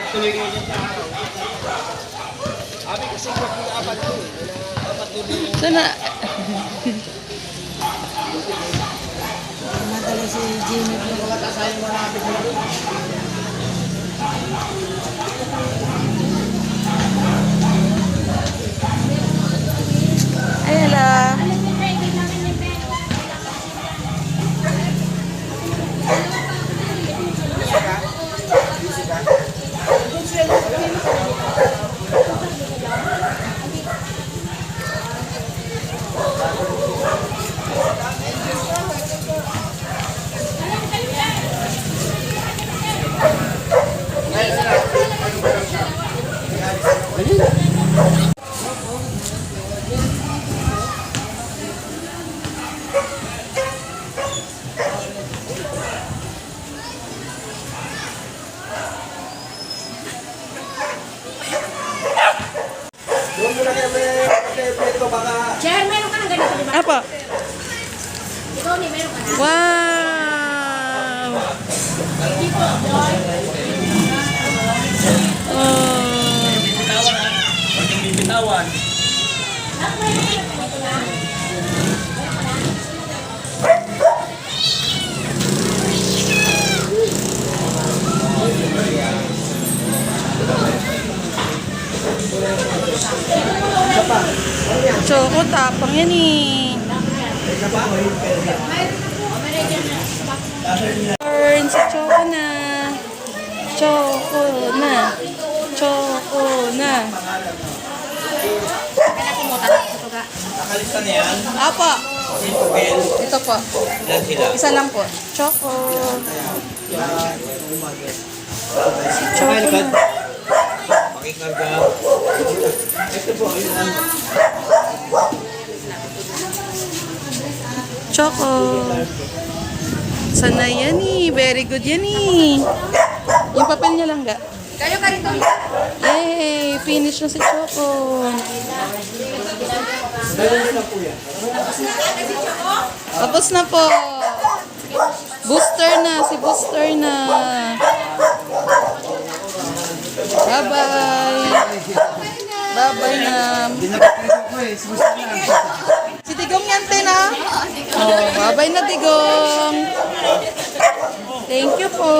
Tuloy kayo dyan sa araw. Abi kasi huwag mo na apat ko eh. Apat ko din. Sana, Madali si Jimmy. Mga tasayan mo na abi ko. ay hala. Doon mo na kayo may pleto baka. Chair, meron ka ng ganito, di ba? Apa? Ikaw ni, meron ka na. Wow! Bitawan. Choco, tapang yan eh. Turn si Choco na. Choco na. Choco na. Kaya kumuta na ito ka. Nakalista na yan. Apa? Bell. Ito po. Ilan sila? Isa lang po. Choco. Si Choco na. Pakikarga. Choco. Sana yan eh. Very good yan eh. Yung papel niya lang ga. Kayo ka rito. Yay! Finish na si Choco. Tapos na po. Booster na. Si Booster na. Bye-bye. Bye-bye na. Si Digong yan, na. Oh, bye-bye na, Digong. Thank you po.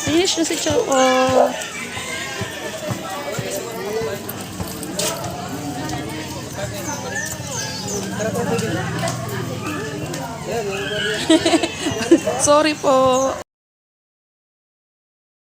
Finish na si Choco. Sorry po.